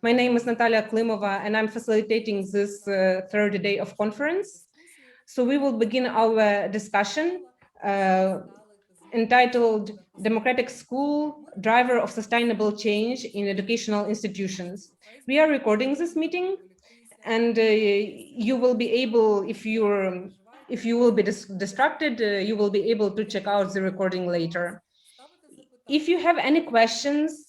My name is Natalia Klimova, and I'm facilitating this third day of conference. So we will begin our discussion entitled Democratic School, Driver of Sustainable Change in Educational Institutions. We are recording this meeting, and you will be able, if you will be distracted, you will be able to check out the recording later. If you have any questions,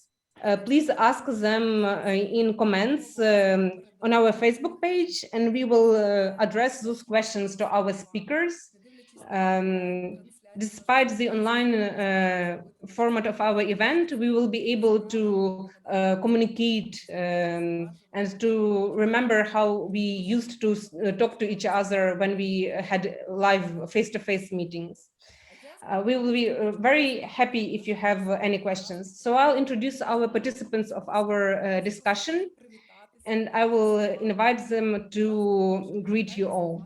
please ask them in comments on our Facebook page, and we will address those questions to our speakers. Despite the online format of our event, we will be able to communicate and to remember how we used to talk to each other when we had live face-to-face meetings. We will be very happy if you have any questions. So I'll introduce our participants of our discussion, and I will invite them to greet you all.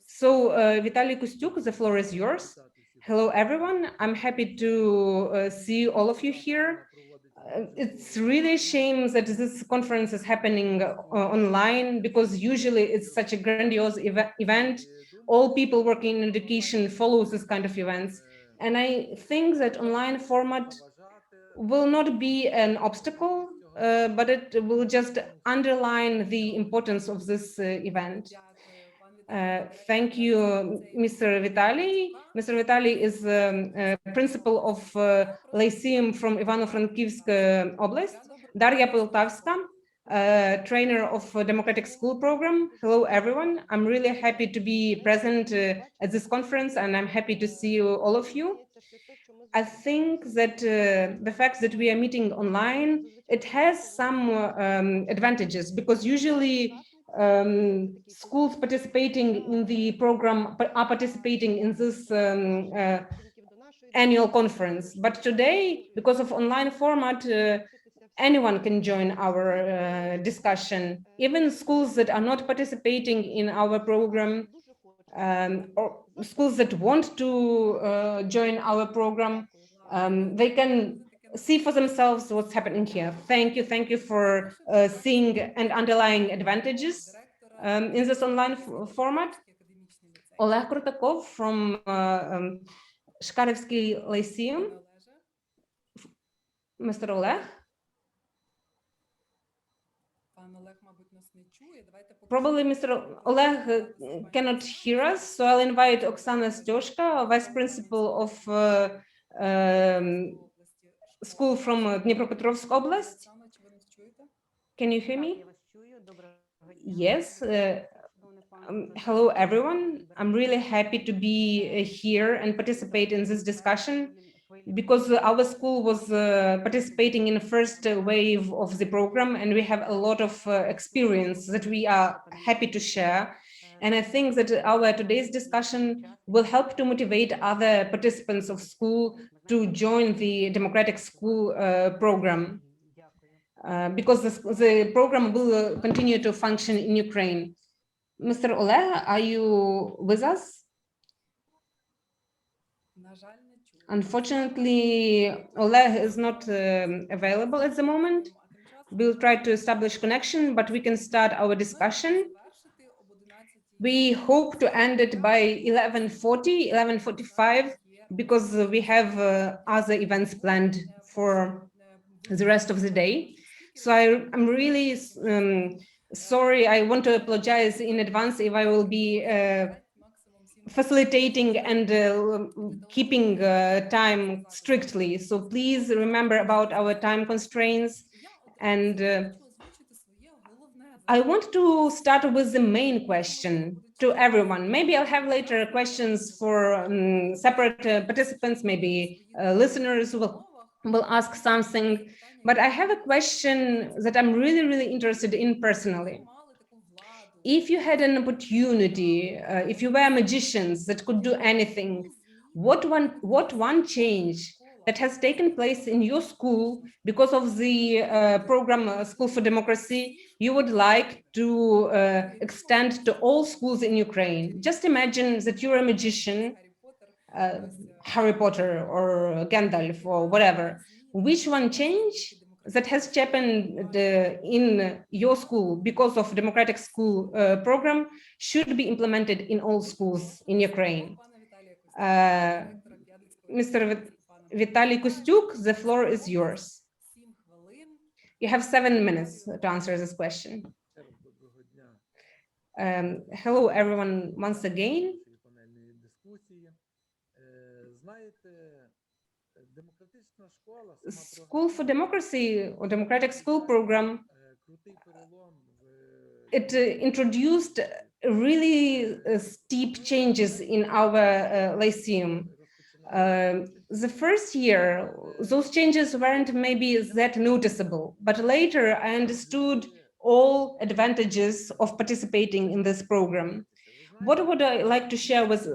So Vitaly Kustuk, the floor is yours. Hello, everyone. I'm happy to see all of you here. It's really a shame that this conference is happening online, because usually it's such a grandiose event. All people working in education follow this kind of events. And I think that online format will not be an obstacle, but it will just underline the importance of this event. Thank you, Mr. Vitaly. Mr. Vitaly is principal of Lyceum from Ivano-Frankivsk Oblast. Daria Poltavska, trainer of Democratic School Program. Hello, everyone. I'm really happy to be present at this conference, and I'm happy to see all of you. I think that the fact that we are meeting online, it has some advantages, because usually schools participating in the program are participating in this annual conference. But today, because of online format, anyone can join our discussion. Even schools that are not participating in our program, or schools that want to join our program, they can see for themselves what's happening here. Thank you for seeing and underlying advantages in this online format. Oleg Krutakov from Shkarevsky Lyceum. Mr. Oleg? Probably Mr. Oleg cannot hear us, so I'll invite Oksana Joshka, Vice Principal of school from Dnipropetrovsk Oblast. Can you hear me? Yes. Hello, everyone. I'm really happy to be here and participate in this discussion, because our school was participating in the first wave of the program, and we have a lot of experience that we are happy to share. And I think that our today's discussion will help to motivate other participants of school to join the Democratic School program, because the program will continue to function in Ukraine. Mr. Oleg, are you with us? Unfortunately, Oleg is not available at the moment. We'll try to establish connection, but we can start our discussion. We hope to end it by 11:40, 11:45, because we have other events planned for the rest of the day. So I'm really sorry. I want to apologize in advance if I will be facilitating and keeping time strictly. So please remember about our time constraints. And I want to start with the main question to everyone. Maybe I'll have later questions for separate participants, maybe listeners will ask something. But I have a question that I'm really interested in personally. If you had an opportunity, if you were magicians that could do anything, what one change that has taken place in your school because of the program School for Democracy you would like to extend to all schools in Ukraine? Just imagine that you're a magician, Harry Potter or Gandalf or whatever. Which one change that has happened in your school because of democratic school program should be implemented in all schools in Ukraine. Mr. Vitaly Kustuk, the floor is yours. You have 7 minutes to answer this question. Hello, everyone, once again. School for Democracy or Democratic School Program, it introduced really steep changes in our lyceum. The first year, those changes weren't maybe that noticeable, but later I understood all advantages of participating in this program. What would I like to share with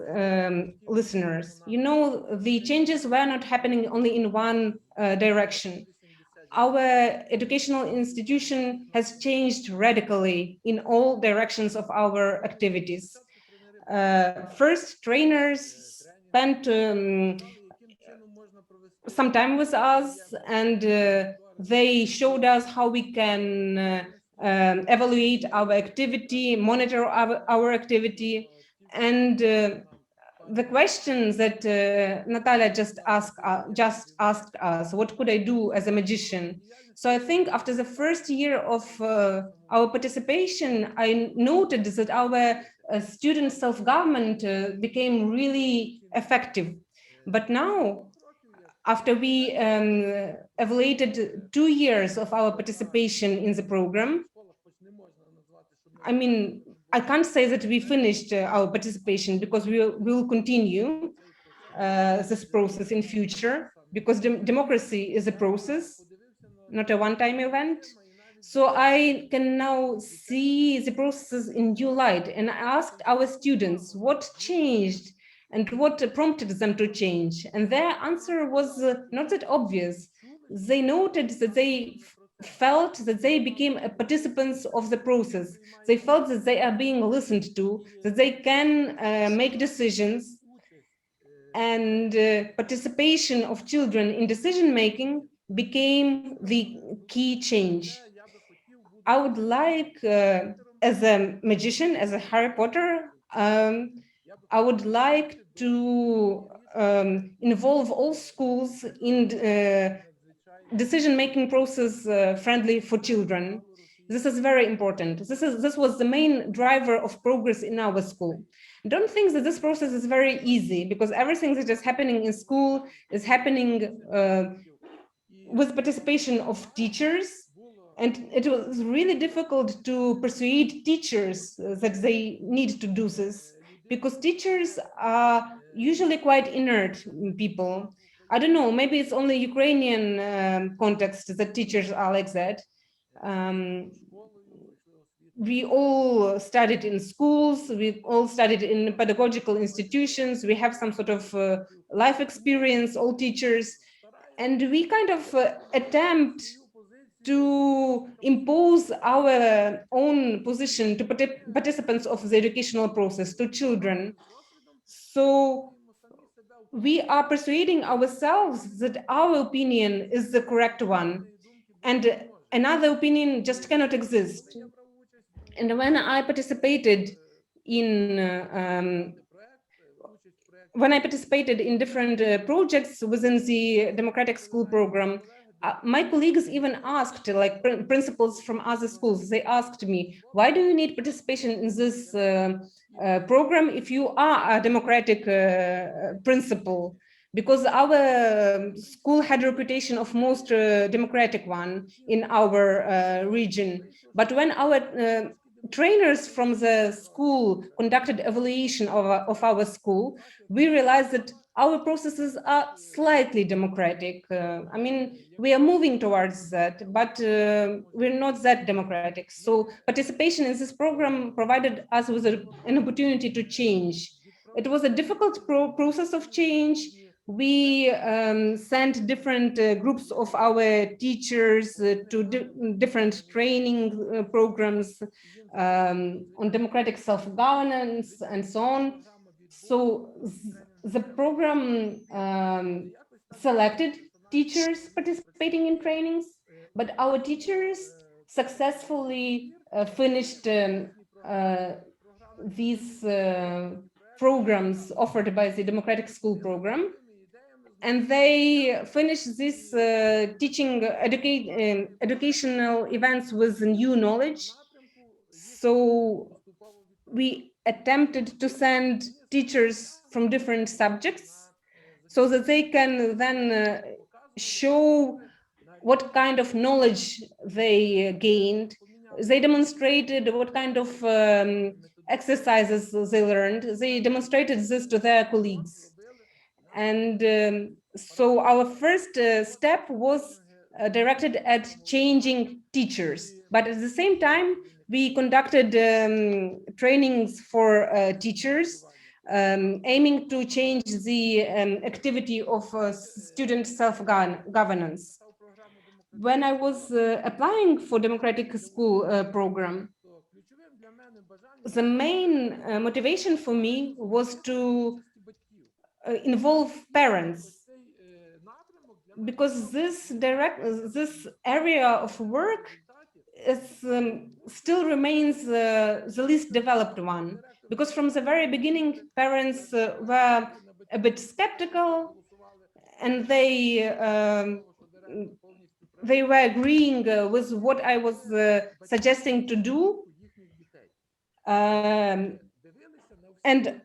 listeners? You know, the changes were not happening only in one direction. Our educational institution has changed radically in all directions of our activities. First, trainers spent some time with us, and they showed us how we can evaluate our activity, monitor our activity, and the questions that Natalia just asked us, what could I do as a magician? So I think after the first year of our participation, I noted that our student self-government became really effective. But now, after we evaluated 2 years of our participation in the program, I mean, I can't say that we finished our participation because we will continue this process in future, because democracy is a process, not a one-time event. So I can now see the process in new light, and I asked our students what changed and what prompted them to change. And their answer was not that obvious. They noted that they felt that they became participants of the process. They felt that they are being listened to, that they can make decisions, and participation of children in decision making became the key change. I would like, as a magician, as a Harry Potter, I would like to involve all schools in decision-making process friendly for children. This is very important. This was the main driver of progress in our school. Don't think that this process is very easy, because everything that is happening in school is happening with participation of teachers, and it was really difficult to persuade teachers that they need to do this, because teachers are usually quite inert people. I don't know, maybe it's only Ukrainian context that teachers are like that. We all studied in schools, we all studied in pedagogical institutions, we have some sort of life experience, all teachers, and we kind of attempt to impose our own position to participants of the educational process, to children. So we are persuading ourselves that our opinion is the correct one, and another opinion just cannot exist. And when I participated in different projects within the democratic school program, my colleagues even asked, like principals from other schools, they asked me, why do you need participation in this program if you are a democratic principal? Because our school had a reputation of most democratic one in our region. But when our trainers from the school conducted evaluation of our school, we realized that our processes are slightly democratic. I mean, we are moving towards that, but we're not that democratic. So participation in this program provided us with an opportunity to change. It was a difficult process of change. We sent different groups of our teachers to different training programs on democratic self-governance and so on. So the program selected teachers participating in trainings, But our teachers successfully finished these programs offered by the Democratic School Program, and they finished this educational events with new knowledge. So we attempted to send teachers from different subjects so that they can then show what kind of knowledge they gained. They demonstrated what kind of exercises they learned. They demonstrated this to their colleagues. And so our first step was directed at changing teachers. But at the same time, we conducted trainings for teachers, aiming to change the activity of student self-governance. When I was applying for democratic school program, the main motivation for me was to involve parents, because this area of work is still remains the least developed one, because from the very beginning parents were a bit skeptical, and they were agreeing with what I was suggesting to do. And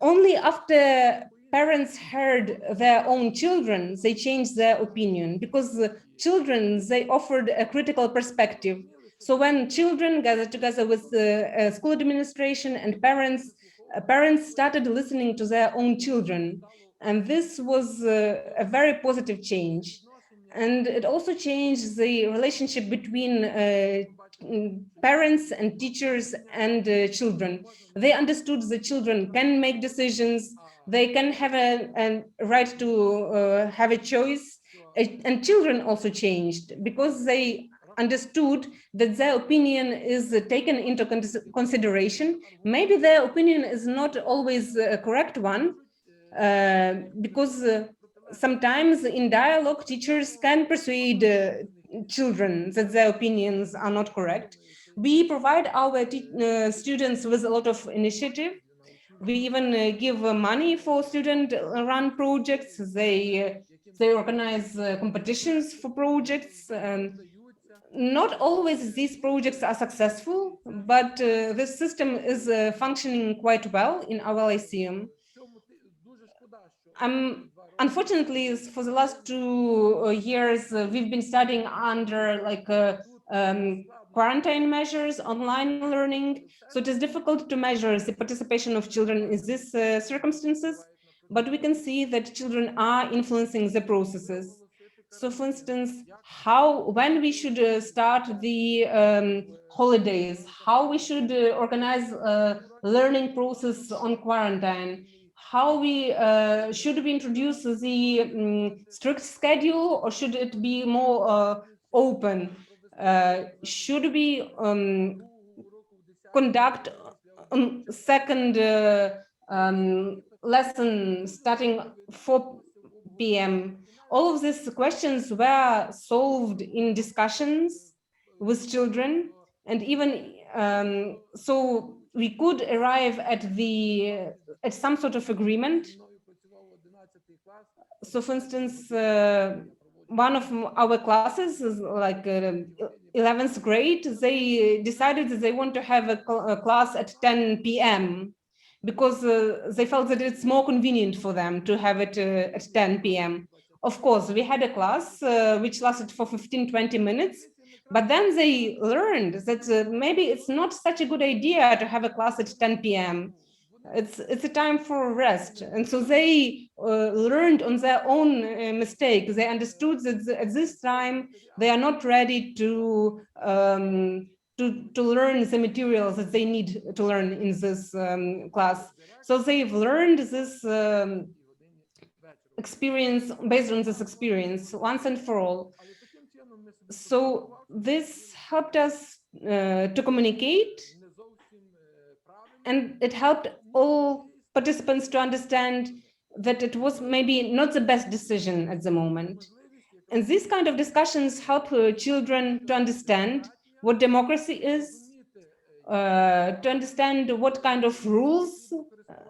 only after parents heard their own children, they changed their opinion, because the children, they offered a critical perspective. So when children gathered together with the school administration and parents started listening to their own children. And this was a very positive change. And it also changed the relationship between parents and teachers and children. They understood the children can make decisions, they can have a right to have a choice. And children also changed, because they understood that their opinion is taken into consideration. Maybe their opinion is not always a correct one, because sometimes in dialogue, teachers can persuade children that their opinions are not correct. We provide our students with a lot of initiative. We even give money for student-run projects. They organize competitions for projects. Not always these projects are successful, but this system is functioning quite well in our Lyceum. Unfortunately, for the last 2 years, we've been studying under quarantine measures, online learning. So it is difficult to measure the participation of children in these circumstances, but we can see that children are influencing the processes. So for instance, when we should start the holidays, how we should organize a learning process on quarantine, how we should we introduce the strict schedule, or should it be more open? Should we conduct second lesson starting 4 p.m.? All of these questions were solved in discussions with children, and even so we could arrive at some sort of agreement. So for instance, one of our classes is like 11th grade, they decided that they want to have a class at 10 p.m. because they felt that it's more convenient for them to have it at 10 p.m. Of course, we had a class which lasted for 15-20 minutes, but then they learned that maybe it's not such a good idea to have a class at 10 p.m. It's a time for rest. And so they learned on their own mistake. They understood that at this time they are not ready to learn the materials that they need to learn in this class. So they've learned this experience, based on this experience, once and for all. So this helped us to communicate, and it helped all participants to understand that it was maybe not the best decision at the moment. And these kind of discussions help children to understand what democracy is, to understand what kind of rules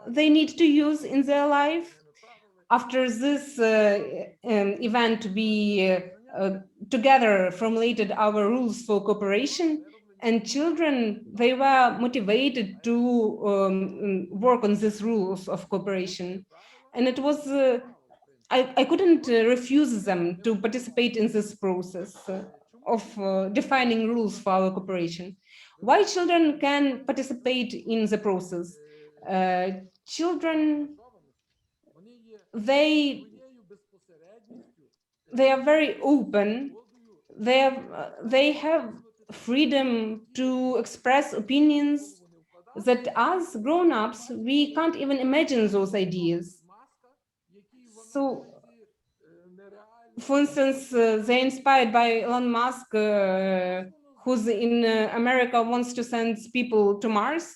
they need to use in their life. After this event, we together formulated our rules for cooperation, and children, they were motivated to work on these rules of cooperation. And it was, I couldn't refuse them to participate in this process of defining rules for our cooperation. Why children can participate in the process? Children, they they are very open. They have freedom to express opinions that as grown-ups we can't even imagine those ideas. So, for instance, they're inspired by Elon Musk, who's in America, wants to send people to Mars.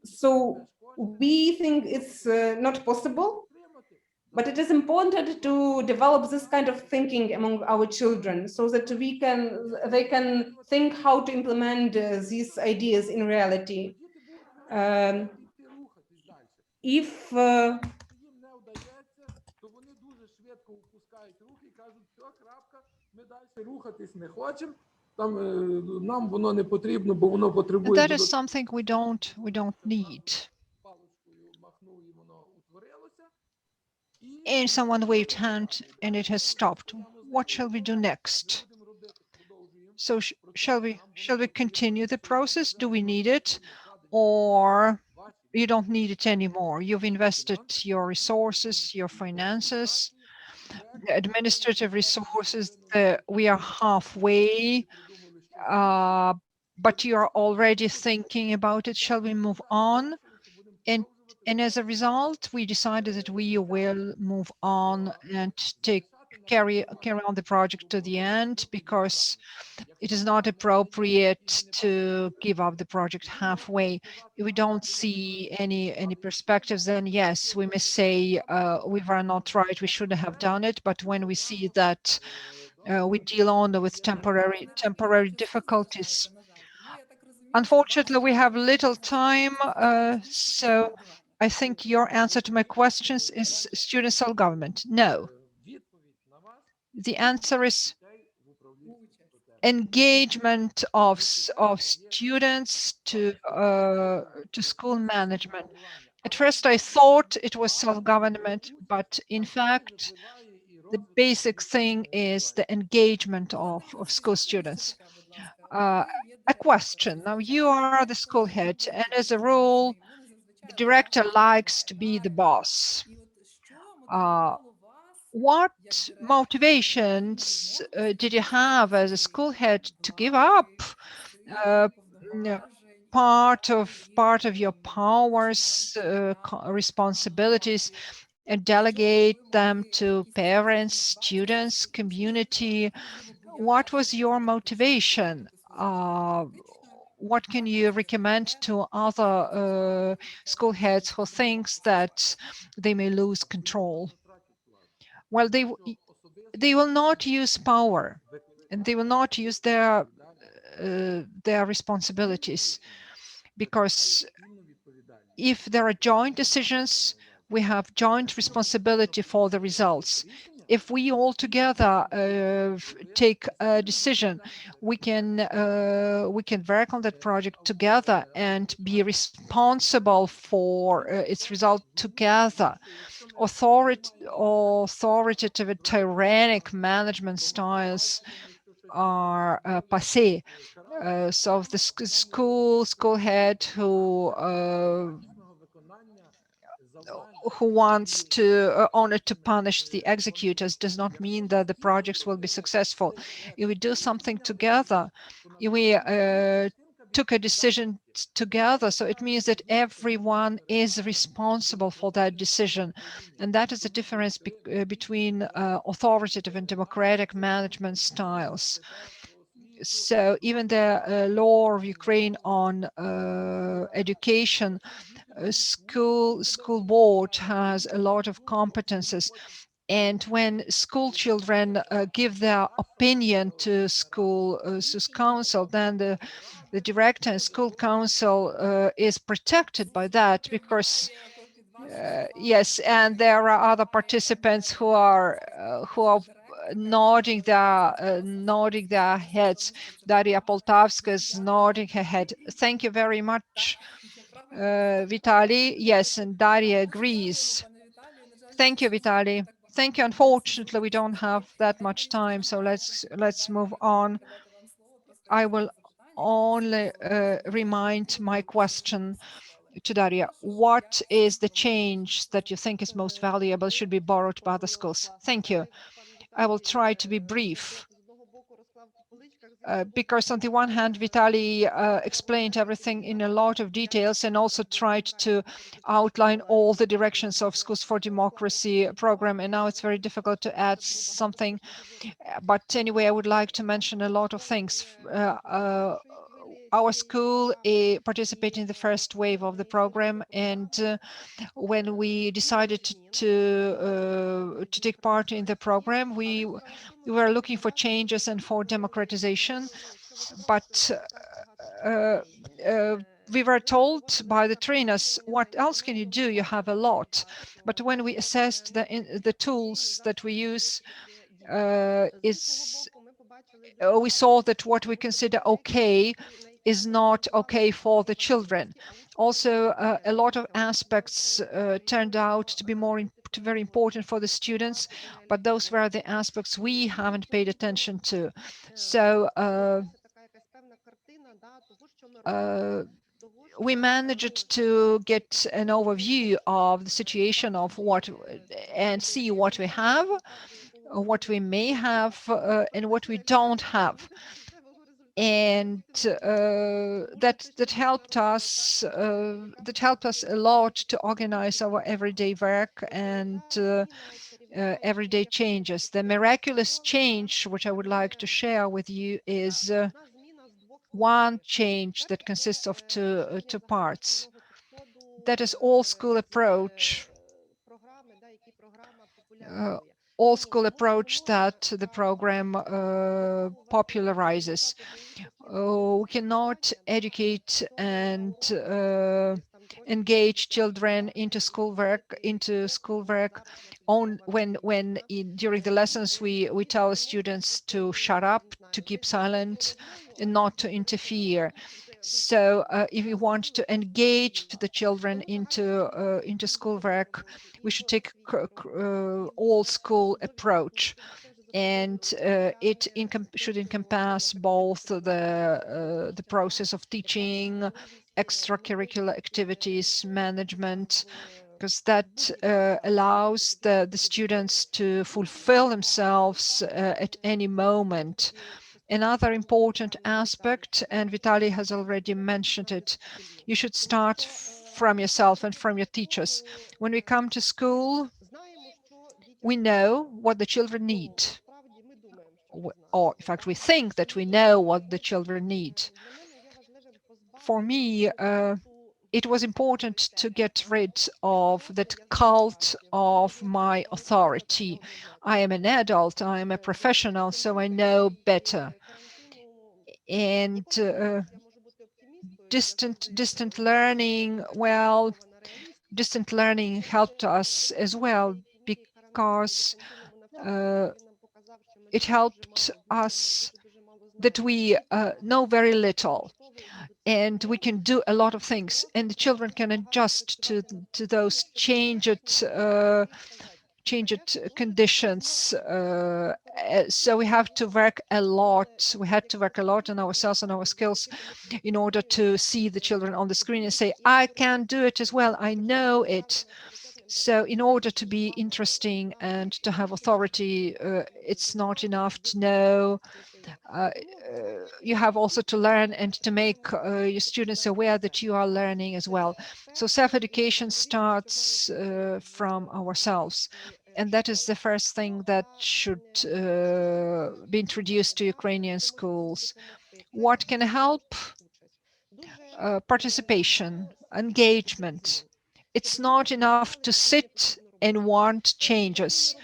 So we think it's not possible, but it is important to develop this kind of thinking among our children so that they can think how to implement these ideas in reality. Um, if That is something we don't need. And someone waved hand and it has stopped. What shall we do next? So shall we continue the process? Do we need it, or you don't need it anymore? You've invested your resources, your finances, the administrative resources. We are halfway, uh, but you are already thinking about it. Shall we move on? And as a result, we decided that we will move on and carry on the project to the end, because it is not appropriate to give up the project halfway. If we don't see any perspectives, then yes, we may say we were not right, we shouldn't have done it. But when we see that we deal only with temporary difficulties, unfortunately, we have little time. So I think your answer to my questions is student self-government. No. The answer is engagement of students to school management. At first, I thought it was self-government, but in fact, the basic thing is the engagement of school students. A question. Now, you are the school head, and as a rule, the director likes to be the boss. What motivations did you have as a school head to give up uh, n- part of your powers, responsibilities, and delegate them to parents, students, community? What was your motivation? What can you recommend to other school heads who thinks that they may lose control? Well, they will not use power, and they will not use their responsibilities, because if there are joint decisions, we have joint responsibility for the results. If we all together take a decision, we can work on that project together and be responsible for its result together. Authoritative and tyrannic management styles are passé. So the school head who wants to only to punish the executors does not mean that the projects will be successful. If we do something together, if we took a decision together, so it means that everyone is responsible for that decision. And that is the difference between authoritative and democratic management styles. So even the law of Ukraine on education, school board has a lot of competences. And when school children give their opinion to school council, then the director and school council is protected by that, because yes, and there are other participants who are nodding their heads. Daria Poltavska is nodding her head. Thank you very much, Vitaly. Yes, and Daria agrees. Thank you, Vitaly. Thank you. Unfortunately, we don't have that much time, so let's move on. I will only remind my question to Daria. What is the change that you think is most valuable, should be borrowed by the schools? Thank you. I will try to be brief. Because on the one hand, Vitaly explained everything in a lot of details and also tried to outline all the directions of Schools for Democracy program. And now it's very difficult to add something. But anyway, I would like to mention a lot of things. Our school participated in the first wave of the program, and when we decided to take part in the program, we were looking for changes and for democratization, but we were told by the trainers, what else can you do? You have a lot. But when we assessed the tools that we use, we saw that what we consider okay is not okay for the children. Also, a lot of aspects turned out to be very important for the students, but those were the aspects we haven't paid attention to. So we managed to get an overview of the situation of what and see what we have, what we may have, and what we don't have. And that helped us a lot to organize our everyday work and everyday changes. The miraculous change which I would like to share with you is one change that consists of two parts. That is all school approach. All school approach that the program popularizes. We cannot educate and engage children into schoolwork on during the lessons we tell students to shut up, to keep silent, and not to interfere. So if we want to engage the children into schoolwork, we should take all school approach, and it should encompass both the process of teaching, extracurricular activities, management, because that allows the students to fulfill themselves at any moment. Another important aspect, and Vitaly has already mentioned it, you should start from yourself and from your teachers. When we come to school, we know what the children need, or in fact, we think that we know what the children need. For me, it was important to get rid of that cult of my authority. I am an adult, I am a professional, so I know better. And distant learning, well, distant learning helped us as well, because it helped us that we know very little, and we can do a lot of things, and the children can adjust to those changed conditions. So we have to work a lot. We had to work a lot on ourselves and our skills in order to see the children on the screen and say, I can do it as well. I know it. So in order to be interesting and to have authority, it's not enough to know. You have also to learn and to make your students aware that you are learning as well. So self-education starts from ourselves. And that is the first thing that should be introduced to Ukrainian schools. What can help? Participation, engagement. It's not enough to sit and want changes.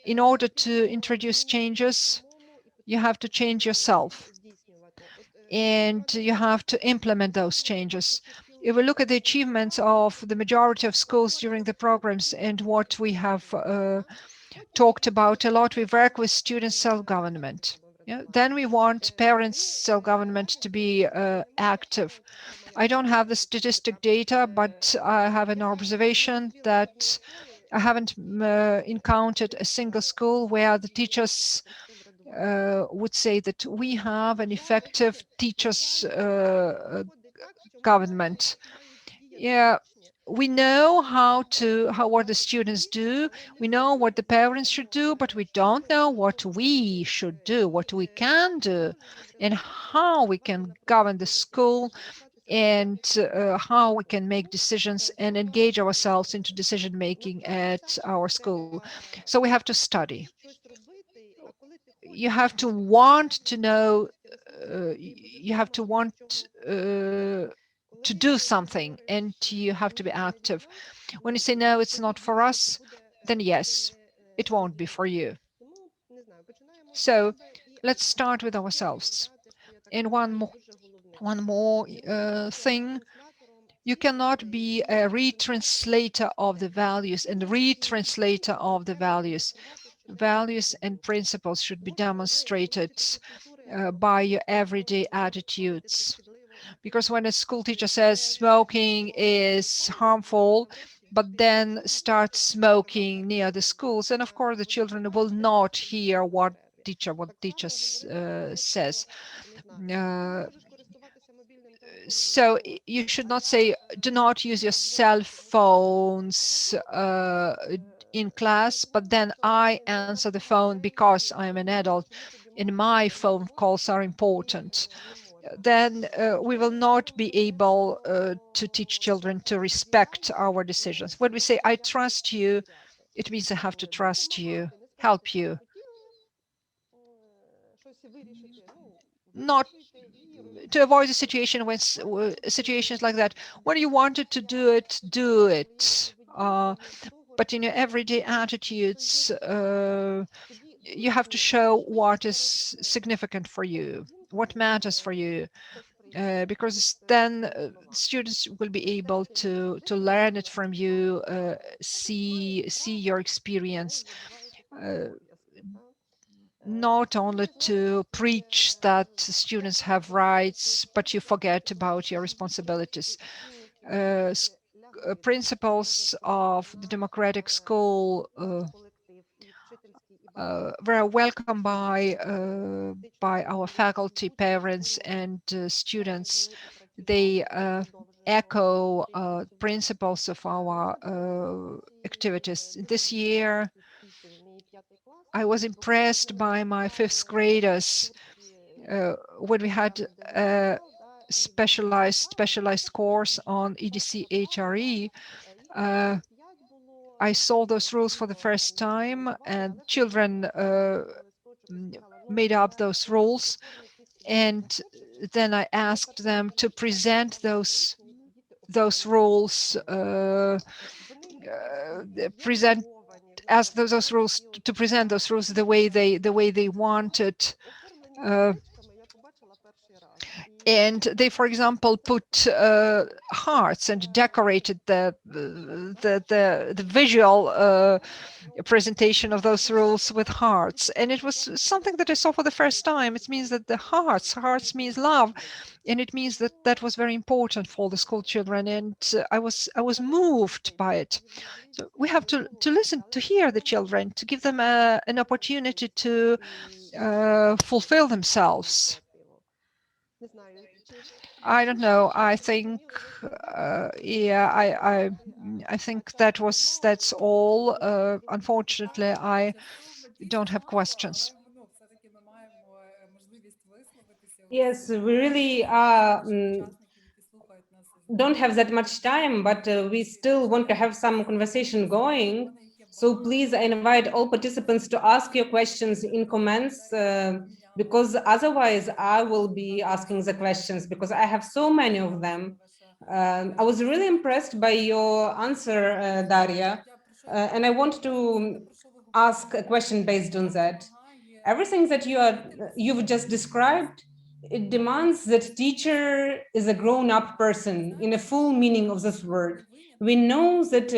in order to introduce changes, you have to change yourself and you have to implement those changes. If we look at the achievements of the majority of schools during the programs and what we have talked about a lot, we work with student self-government. Yeah? Then we want parents' self-government to be active. I don't have the statistic data, but I have an observation that I haven't encountered a single school where the teachers would say that we have an effective teachers government. Yeah, we know how what the students do. We know what the parents should do, but we don't know what we should do, what we can do, and how we can govern the school and how we can make decisions and engage ourselves into decision making at our school. So we have to study. You have to want to know, you have to want to do something, and you have to be active. When you say no, it's not for us, then yes, it won't be for you. So let's start with ourselves. And one more thing, you cannot be a retranslator of the values and retranslator of the values. Values and principles should be demonstrated by your everyday attitudes. Because when a school teacher says smoking is harmful, but then starts smoking near the schools, and of course the children will not hear what teacher says. Uh, so you should not say, do not use your cell phones in class, but then I answer the phone because I am an adult and my phone calls are important. Then we will not be able to teach children to respect our decisions. When we say, I trust you, it means I have to trust you, help you, not to avoid a situation when situations like that. When you wanted to do it, do it. But in your everyday attitudes, you have to show what is significant for you, what matters for you, because then students will be able to learn it from you, see your experience. Uh, Not only to preach that students have rights, but you forget about your responsibilities. Principles of the democratic school were welcomed by our faculty, parents, and students. They echo principles of our activities. This year, I was impressed by my fifth graders when we had a specialized course on EDC HRE. I saw those rules for the first time, and children made up those rules. And then I asked them to present those rules, present ask those rules to present those rules the way they wanted. Uh, and they, for example, put hearts and decorated the visual presentation of those rules with hearts, and it was something that I saw for the first time. It means that the hearts means love, and it means that that was very important for the school children, and I was moved by it. So we have to listen, to hear the children, to give them an opportunity to fulfill themselves. I don't know. I think, yeah, I think that's all. Unfortunately, I don't have questions. Yes, we really are don't have that much time, but we still want to have some conversation going. So please, I invite all participants to ask your questions in comments, because otherwise I will be asking the questions because I have so many of them. I was really impressed by your answer, Daria, and I want to ask a question based on that. Everything that you've just described, it demands that teacher is a grown-up person in a full meaning of this word. We know that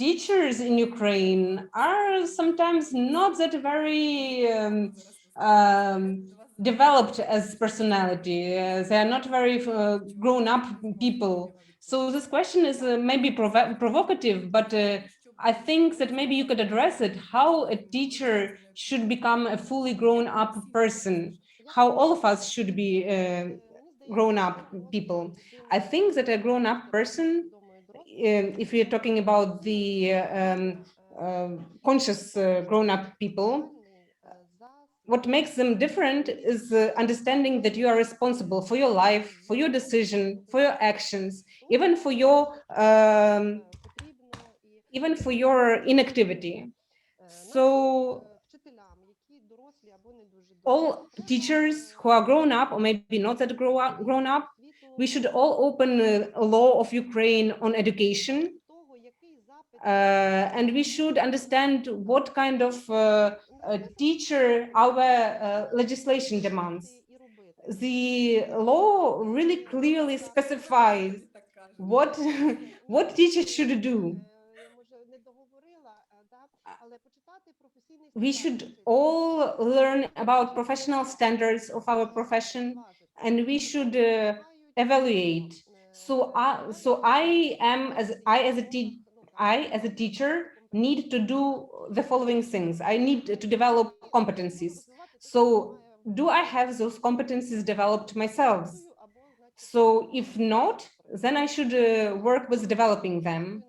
teachers in Ukraine are sometimes not that very developed as personality. They are not very grown-up people. So this question is maybe provocative, but I think that maybe you could address it, how a teacher should become a fully grown up person, how all of us should be grown up people. I think that a grown up person, if we're talking about the conscious grown up people, what makes them different is understanding that you are responsible for your life, for your decision, for your actions, even for your inactivity. So all teachers who are grown up, or maybe not that grown up, we should all open a law of Ukraine on education, and we should understand what kind of teacher our legislation demands. The law really clearly specifies what what teachers should do. We should all learn about professional standards of our profession, and we should evaluate. I as a teacher need to do the following things. I need to develop competencies. So do I have those competencies developed myself? So if not, then I should work with developing them.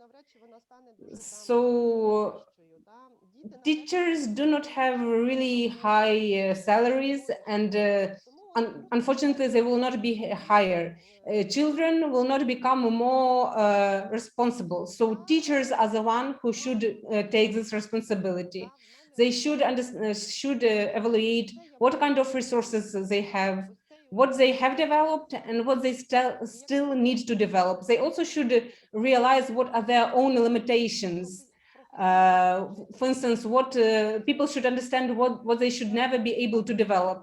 So teachers do not have really high salaries, and unfortunately they will not be higher. Children will not become more responsible, so teachers are the one who should take this responsibility. They should evaluate what kind of resources they have, what they have developed, and what they still need to develop. They also should realize what are their own limitations. For instance, what people should understand what they should never be able to develop.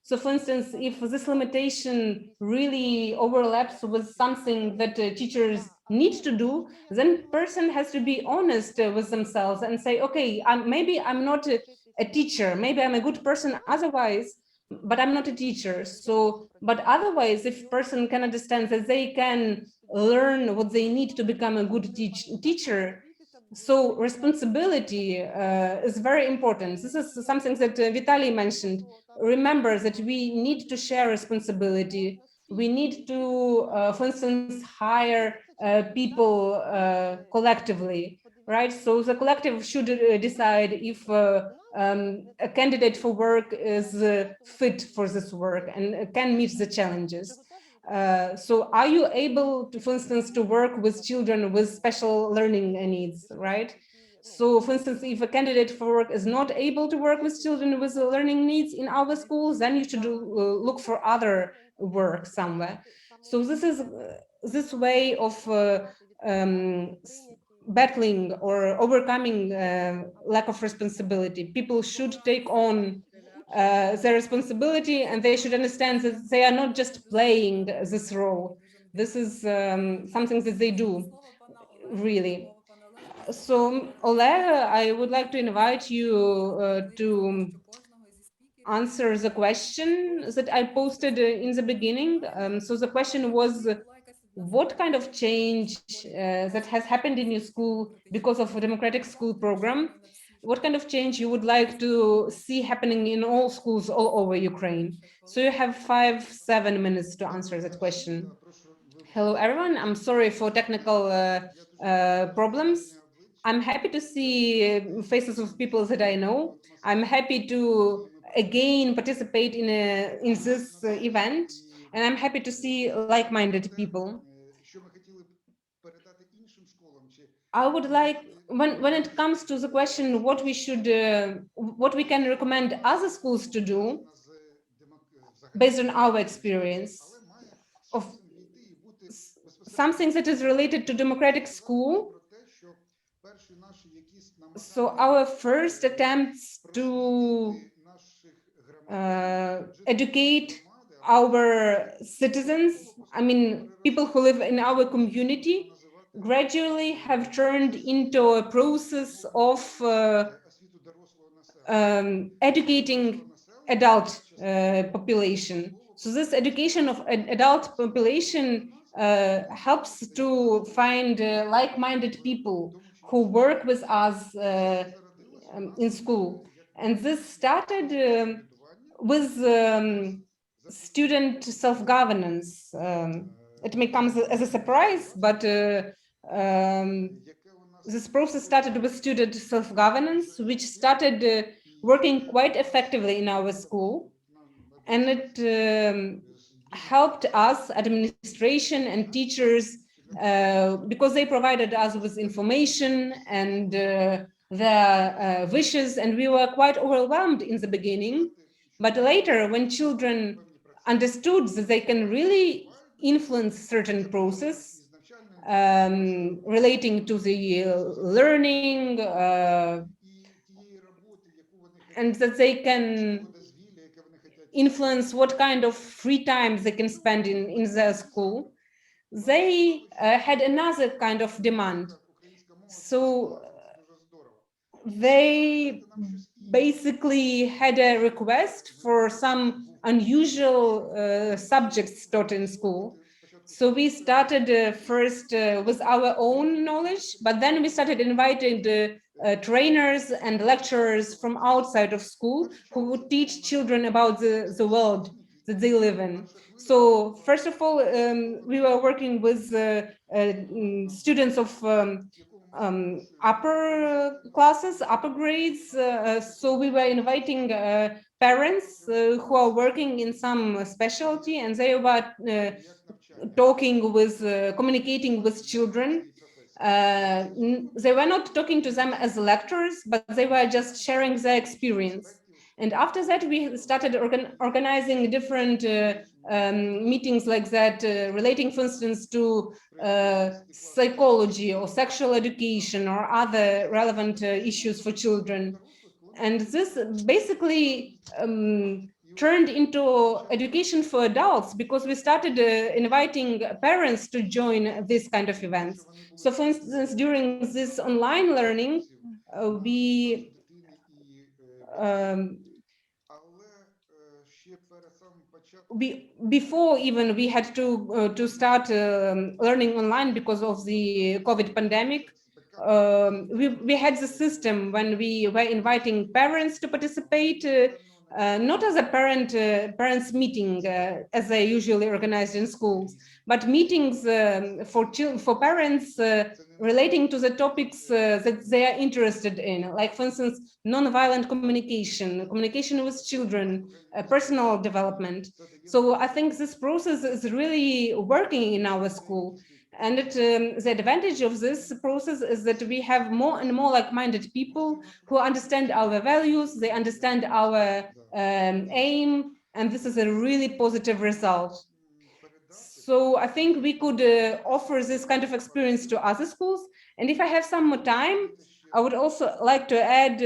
So for instance, if this limitation really overlaps with something that teachers need to do, then person has to be honest with themselves and say, okay, maybe I'm not a teacher, maybe I'm a good person otherwise, but I'm not a teacher. So, but otherwise, if person can understand that they can learn what they need to become a good teacher, so responsibility is very important. This is something that Vitaly mentioned. Remember that we need to share responsibility. We need to, for instance, hire people collectively, right? So the collective should decide if a candidate for work is fit for this work and can meet the challenges. So are you able to, for instance, to work with children with special learning needs, right? So for instance, if a candidate for work is not able to work with children with learning needs in our schools, then you should look for other work somewhere. So this is this way of battling or overcoming lack of responsibility. People should take on their responsibility, and they should understand that they are not just playing this role. This is something that they do, really. So, Oleg, I would like to invite you to answer the question that I posted in the beginning. So the question was, what kind of change that has happened in your school because of a democratic school program? What kind of change you would like to see happening in all schools all over Ukraine? So you have 7 minutes to answer that question. Hello, everyone. I'm sorry for technical problems. I'm happy to see faces of people that I know. I'm happy to again participate in this event, and I'm happy to see like-minded people. I would like, when it comes to the question what we should what we can recommend other schools to do based on our experience of something that is related to democratic school, So our first attempts to educate our citizens, I mean, people who live in our community, gradually have turned into a process of educating adult population. So this education of adult population helps to find like-minded people who work with us in school. And this started with student self-governance. It may come as a surprise, but this process started with student self-governance, which started working quite effectively in our school. And it helped us, administration and teachers, because they provided us with information and their wishes, and we were quite overwhelmed in the beginning. But later, when children understood that they can really influence certain process relating to the learning, and that they can influence what kind of free time they can spend in their school, they had another kind of demand. So they basically had a request for some unusual subjects taught in school. So we started first with our own knowledge, but then we started inviting the trainers and lecturers from outside of school who would teach children about the world that they live in. So first of all, we were working with students of upper classes, upper grades. So we were inviting parents who are working in some specialty, and they were talking with, communicating with children. They were not talking to them as lectors, but they were just sharing their experience. And after that, we started organizing different meetings like that, relating, for instance, to psychology or sexual education or other relevant issues for children. And this basically turned into education for adults, because we started inviting parents to join this kind of events. So for instance, during this online learning, we before even we had to start learning online because of the COVID pandemic, we had the system when we were inviting parents to participate, not as a parents meeting as they usually organized in schools, but meetings for parents relating to the topics that they are interested in, like for instance, non-violent communication, communication with children, personal development. So I think this process is really working in our school. And the advantage of this process is that we have more and more like-minded people who understand our values, they understand our aim, and this is a really positive result. So I think we could offer this kind of experience to other schools. And if I have some more time, I would also like to add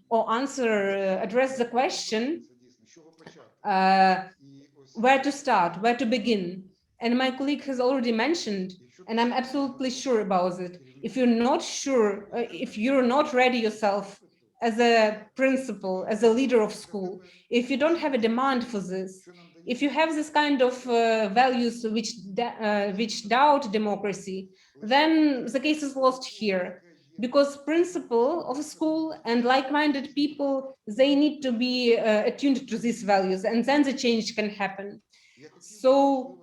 or address the question, where to start, where to begin. And my colleague has already mentioned, and I'm absolutely sure about it. If you're not sure, if you're not ready yourself as a principal, as a leader of school, if you don't have a demand for this, if you have this kind of values which doubt democracy, then the case is lost here. Because principal of a school and like-minded people, they need to be attuned to these values, and then the change can happen. So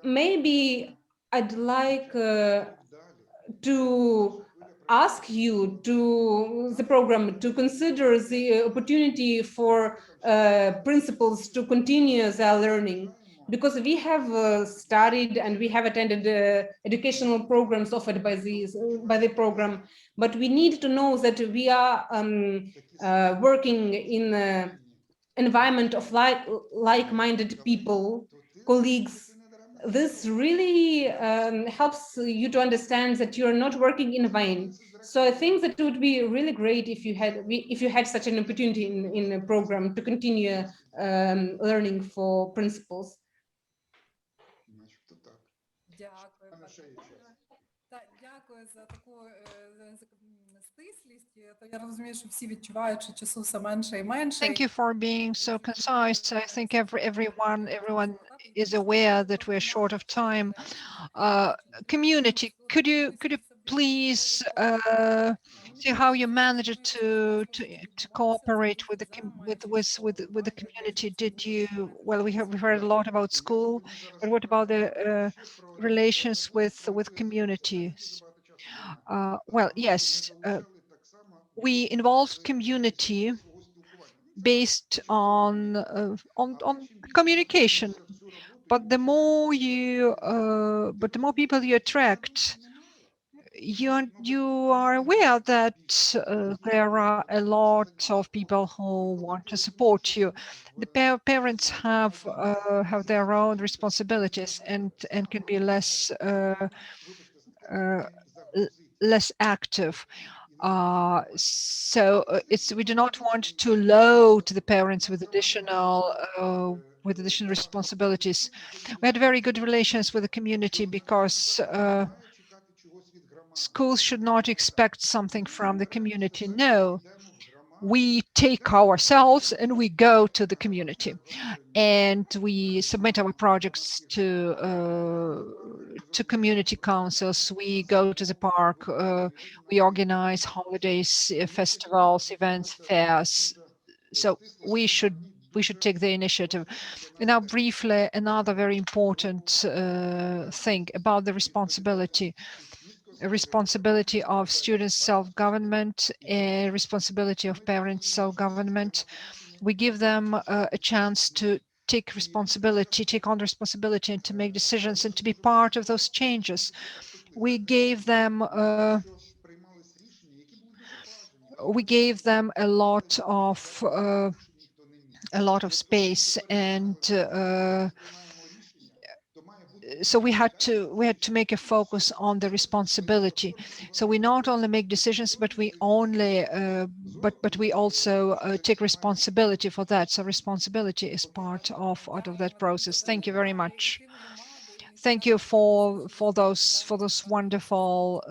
maybe I'd like to ask you to the program to consider the opportunity for principals to continue their learning, because we have studied and we have attended educational programs offered by the program, but we need to know that we are working in an environment of like-minded people, colleagues. This really helps you to understand that you're not working in vain. So I think that it would be really great if you had such an opportunity in a program to continue learning for principals. Дякую, пане Іване. Так, дякую за таку стислість. То я розумію, що всі відчувають, що часу все менше і менше. Thank you for being so concise. I think everyone is aware that we're short of time. Community, could you please see how you managed to cooperate with the community? Did you, well, we heard a lot about school, but what about the relations with communities? Well, yes, we involved community based on communication. But the more people you attract, you are aware that there are a lot of people who want to support you. The parents have their own responsibilities and can be less active. We do not want to load the parents with additional responsibilities. We had very good relations with the community because schools should not expect something from the community. No, we take ourselves and we go to the community, and we submit our projects to community councils. We go to the park. We organize holidays, festivals, events, fairs. So we should take the initiative. And now, briefly, another very important thing about the responsibility of students' self-government, responsibility of parents' self-government. We give them a chance to take on responsibility and to make decisions and to be part of those changes. We gave them a lot of space, and so we had to make a focus on the responsibility. So we not only make decisions, but we also take responsibility for that. So responsibility is part of that process. Thank you very much. Thank you for those wonderful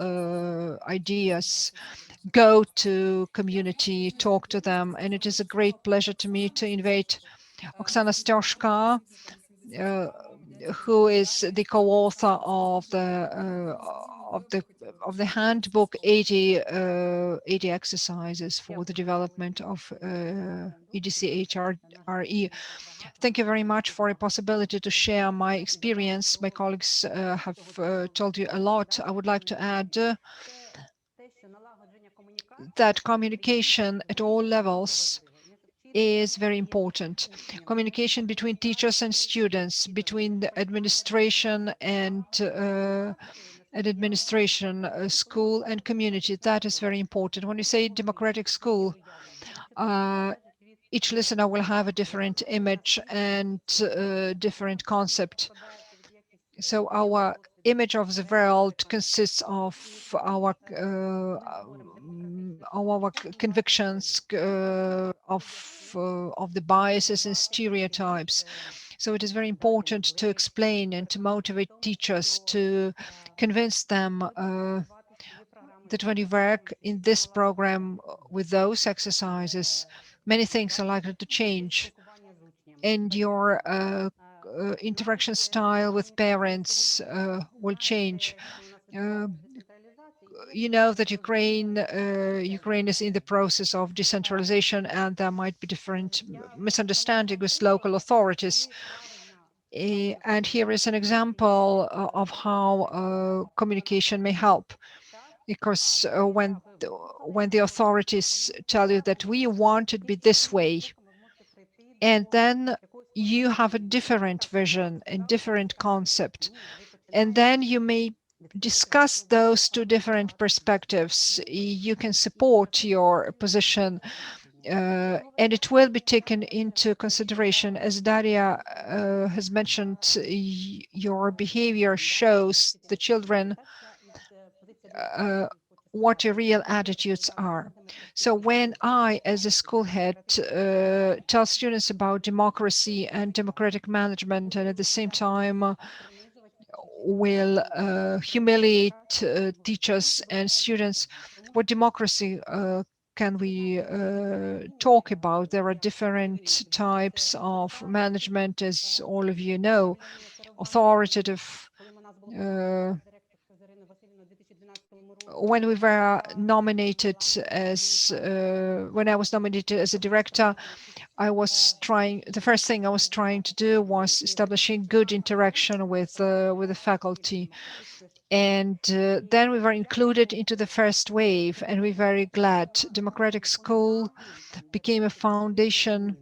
ideas. Go to community, talk to them, and it is a great pleasure to me to invite Oksana Joshka, who is the co-author of the handbook 80 exercises for the development of EDC HRE. Thank you very much for a possibility to share my experience. My colleagues have told you a lot. I would like to add that communication at all levels is very important. Communication between teachers and students, between the administration and school and community. That is very important. When you say democratic school, each listener will have a different image and different concept. So our image of the world consists of our convictions, of the biases and stereotypes. So it is very important to explain and to motivate teachers, to convince them that when you work in this program with those exercises, many things are likely to change, and your interaction style with parents will change. You know that Ukraine is in the process of decentralization, and there might be different misunderstanding with local authorities. And here is an example of how communication may help. Because when the authorities tell you that we want it to be this way, and then you have a different vision and different concept, and then you may discuss those two different perspectives. You can support your position, and it will be taken into consideration. As Daria has mentioned, your behavior shows the children what the real attitudes are. So when I, as a school head, tell students about democracy and democratic management, and at the same time will humiliate teachers and students, what democracy can we talk about? There are different types of management, as all of you know, authoritative. When we were nominated as, when I was nominated as a director, the first thing I was trying to do was establishing good interaction with the faculty. And then we were included into the first wave, and we're very glad. Democratic School became a foundation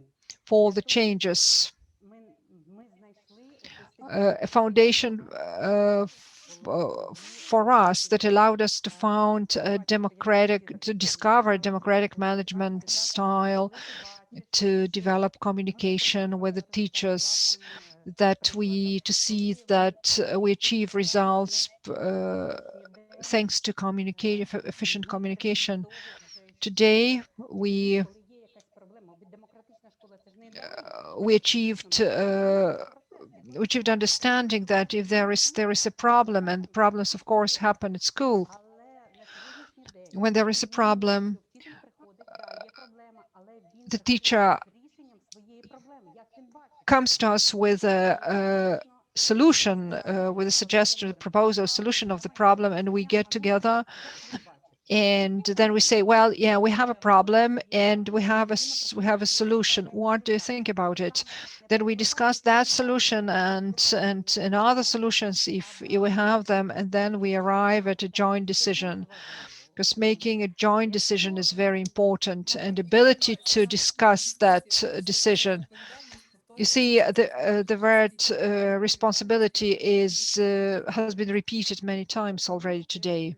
for the changes, a foundation for us that allowed us to to discover a democratic management style, to develop communication with the teachers, to see that we achieve results thanks to efficient communication. Today, we achieved understanding that if there is a problem, and problems of course happen at school, when there is a problem, the teacher comes to us with a solution, with a suggestion, a proposal, solution of the problem, and we get together and then we say, well, yeah, we have a problem and we have a solution. What do you think about it? Then we discuss that solution and other solutions if we have them, and then we arrive at a joint decision. Because making a joint decision is very important, and ability to discuss that decision. You see, the word responsibility has been repeated many times already today.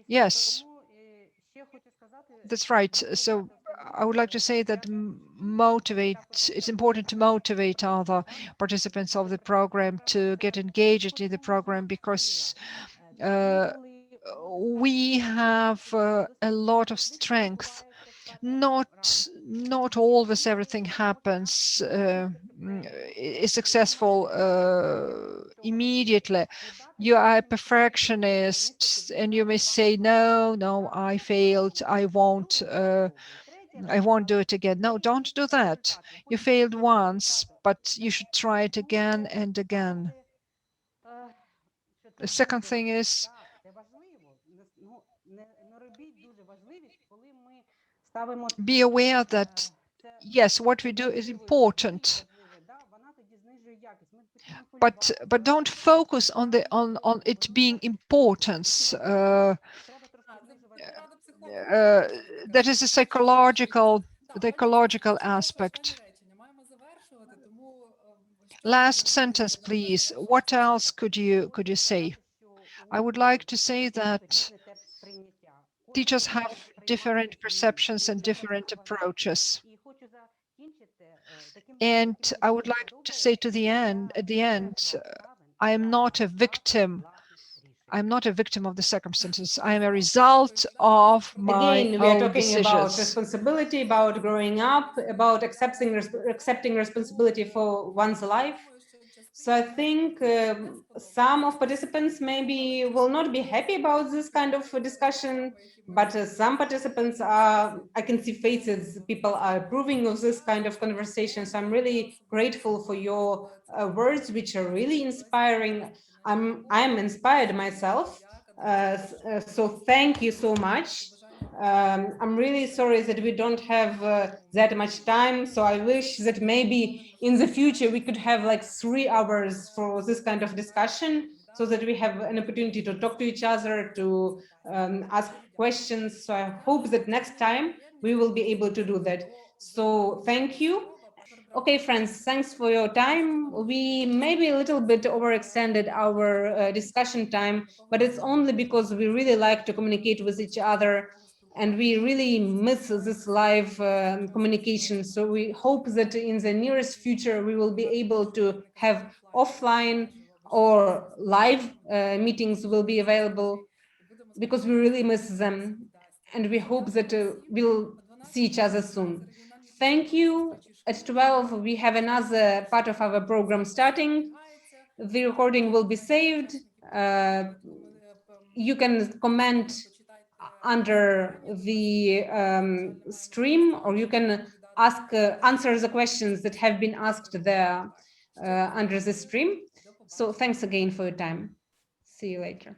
Yes, that's right. So I would like to say that it's important to motivate other participants of the program to get engaged in the program, because we have a lot of strength. Not always everything happens is successful immediately. You are a perfectionist and you may say, no, I failed, I won't do it again. No, don't do that. You failed once, but you should try it again and again. The second thing is, be aware that yes, what we do is important, but don't focus on it being importance. That is a psychological aspect. Last sentence, please. What else could you say? I would like to say that teachers have different perceptions and different approaches. And I would like to say at the end, I am not a victim. I'm not a victim of the circumstances. I am a result of my Again, we are own talking about decisions. responsibility, about growing up, about accepting responsibility for one's life. So I think some of participants maybe will not be happy about this kind of discussion, but some participants I can see faces, people are approving of this kind of conversation. So I'm really grateful for your words, which are really inspiring. I'm inspired myself. So thank you so much. I'm really sorry that we don't have that much time. So I wish that maybe in the future we could have like 3 hours for this kind of discussion, so that we have an opportunity to talk to each other, to ask questions. So I hope that next time we will be able to do that. So thank you. Okay, friends, thanks for your time. We maybe a little bit overextended our discussion time, but it's only because we really like to communicate with each other and we really miss this live communication. So we hope that in the nearest future, we will be able to have offline or live meetings will be available. because we really miss them. And we hope that we'll see each other soon. Thank you. At 12, we have another part of our program starting. The recording will be saved. You can comment under the stream, or you can ask answer the questions that have been asked there under the stream. So thanks again for your time. See you later.